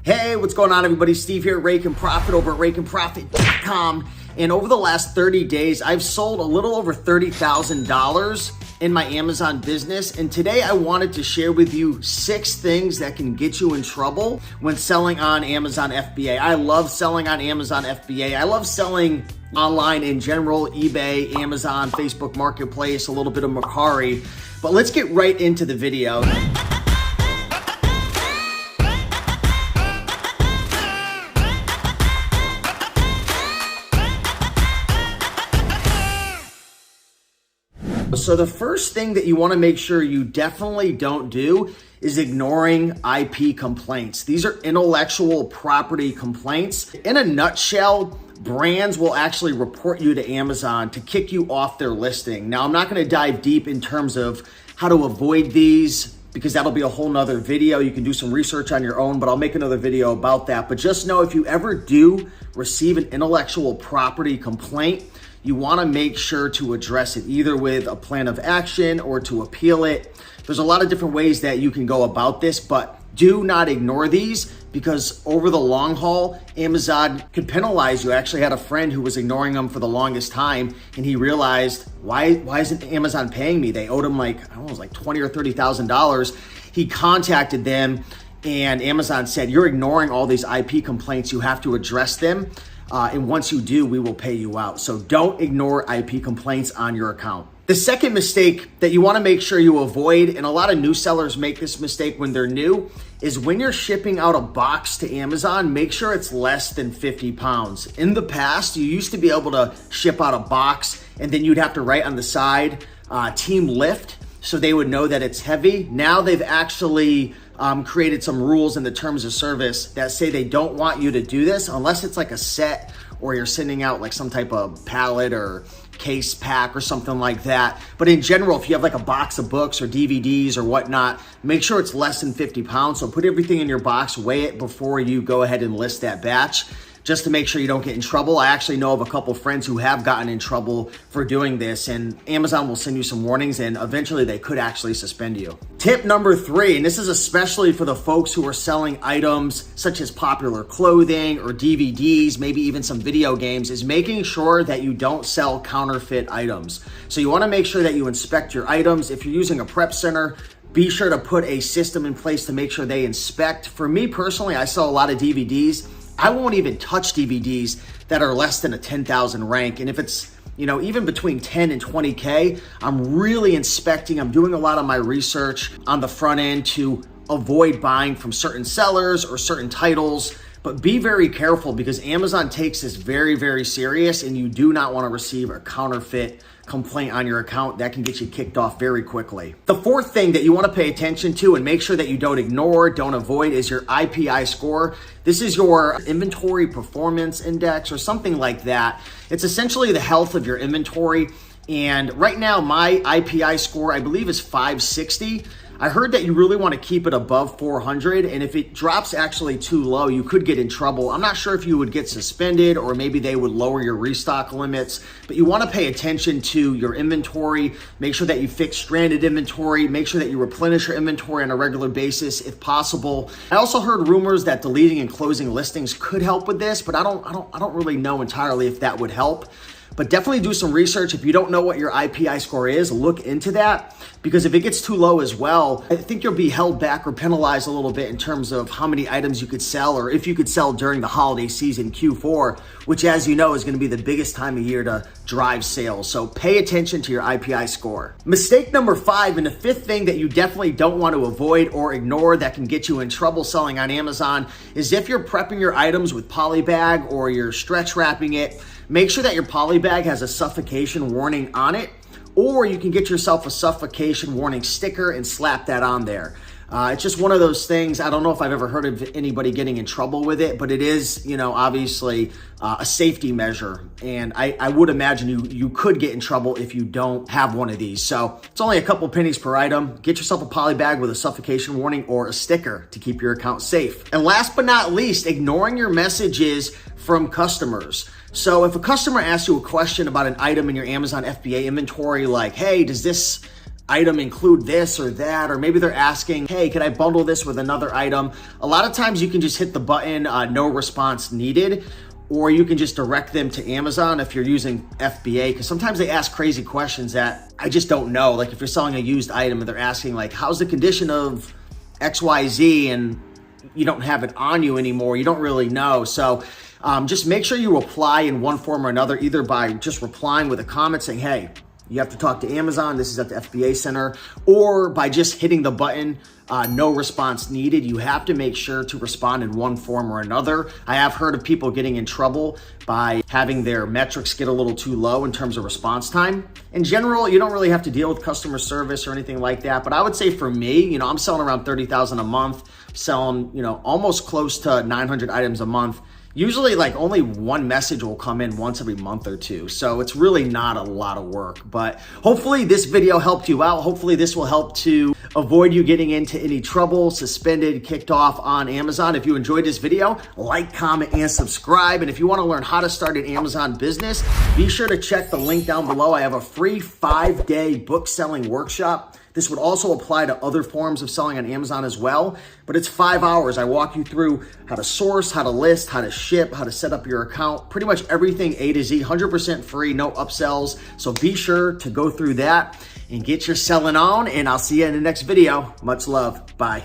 Hey, what's going on, everybody? Steve here, Rake and Profit over at rakeandprofit.com. And over the last 30 days, I've sold a little over $30,000 in my Amazon business. And today I wanted to share with you 6 things that can get you in trouble when selling on Amazon FBA. I love selling on Amazon FBA. I love selling online in general, eBay, Amazon, Facebook Marketplace, a little bit of Mercari. But let's get right into the video. So the first thing that you want to make sure you definitely don't do is ignoring IP complaints. These are intellectual property complaints. In a nutshell, brands will actually report you to Amazon to kick you off their listing. Now, I'm not going to dive deep in terms of how to avoid these because that'll be a whole nother video. You can do some research on your own, but I'll make another video about that. But just know if you ever do receive an intellectual property complaint, you want to make sure to address it either with a plan of action or to appeal it. There's a lot of different ways that you can go about this, but do not ignore these because over the long haul, Amazon could penalize you. I actually had a friend who was ignoring them for the longest time and he realized, why isn't Amazon paying me? They owed him like, I don't know, it was like $20,000 or $30,000. He contacted them and Amazon said, you're ignoring all these IP complaints. You have to address them. And once you do, we will pay you out. So don't ignore IP complaints on your account. The second mistake that you want to make sure you avoid, and a lot of new sellers make this mistake when they're new, is when you're shipping out a box to Amazon, make sure it's less than 50 pounds. In the past, you used to be able to ship out a box and then you'd have to write on the side, team lift, so they would know that it's heavy. Now they've actually created some rules in the terms of service that say they don't want you to do this unless it's like a set or you're sending out like some type of pallet or case pack or something like that. But in general, if you have like a box of books or DVDs or whatnot, make sure it's less than 50 pounds. So put everything in your box, weigh it before you go ahead and list that batch, just to make sure you don't get in trouble. I actually know of a couple friends who have gotten in trouble for doing this, and Amazon will send you some warnings and eventually they could actually suspend you. Tip number 3, and this is especially for the folks who are selling items such as popular clothing or DVDs, maybe even some video games, is making sure that you don't sell counterfeit items. So you want to make sure that you inspect your items. If you're using a prep center, be sure to put a system in place to make sure they inspect. For me personally, I sell a lot of DVDs. I won't even touch DVDs that are less than a 10,000 rank. And if it's, even between 10 and 20K, I'm really inspecting. I'm doing a lot of my research on the front end to avoid buying from certain sellers or certain titles. But be very careful because Amazon takes this very, very serious and you do not want to receive a counterfeit complaint on your account. That can get you kicked off very quickly. The fourth thing that you want to pay attention to and make sure that you don't ignore, don't avoid, is your IPI score. This is your inventory performance index or something like that. It's essentially the health of your inventory. And right now my IPI score, I believe, is 560. I heard that you really want to keep it above 400, and if it drops actually too low, you could get in trouble. I'm not sure if you would get suspended or maybe they would lower your restock limits, but you want to pay attention to your inventory. Make sure that you fix stranded inventory. Make sure that you replenish your inventory on a regular basis if possible. I also heard rumors that deleting and closing listings could help with this, but I don't really know entirely if that would help. But definitely do some research. If you don't know what your IPI score is, look into that, because if it gets too low as well, I think you'll be held back or penalized a little bit in terms of how many items you could sell or if you could sell during the holiday season, Q4, which, as you know, is going to be the biggest time of year to drive sales. So pay attention to your IPI score. Mistake number 5, and the 5th thing that you definitely don't want to avoid or ignore that can get you in trouble selling on Amazon, is if you're prepping your items with polybag or you're stretch wrapping it, make sure that your poly bag has a suffocation warning on it, or you can get yourself a suffocation warning sticker and slap that on there. It's just one of those things. I don't know if I've ever heard of anybody getting in trouble with it, but it is, obviously a safety measure. And I would imagine you could get in trouble if you don't have one of these. So it's only a couple pennies per item. Get yourself a poly bag with a suffocation warning or a sticker to keep your account safe. And last but not least, ignoring your messages from customers. So if a customer asks you a question about an item in your Amazon FBA inventory, like, hey, does this item include this or that, or maybe they're asking, hey, can I bundle this with another item? A lot of times you can just hit the button, no response needed, or you can just direct them to Amazon if you're using FBA, because sometimes they ask crazy questions that I just don't know. Like if you're selling a used item and they're asking like, how's the condition of XYZ, and you don't have it on you anymore, you don't really know. So just make sure you reply in one form or another, either by just replying with a comment saying, hey, you have to talk to Amazon, this is at the FBA center, or by just hitting the button, no response needed. You have to make sure to respond in one form or another. I have heard of people getting in trouble by having their metrics get a little too low in terms of response time. In general, you don't really have to deal with customer service or anything like that, but I would say for me, I'm selling around 30,000 a month, selling, almost close to 900 items a month. Usually like only one message will come in once every month or two. So it's really not a lot of work, but hopefully this video helped you out. Hopefully this will help to avoid you getting into any trouble, suspended, kicked off on Amazon. If you enjoyed this video, like, comment, and subscribe. And if you want to learn how to start an Amazon business, be sure to check the link down below. I have a free 5-day book selling workshop. This would also apply to other forms of selling on Amazon as well, but it's 5 hours. I walk you through how to source, how to list, how to ship, how to set up your account, pretty much everything A to Z, 100% free, no upsells. So be sure to go through that and get your selling on, and I'll see you in the next video. Much love. Bye.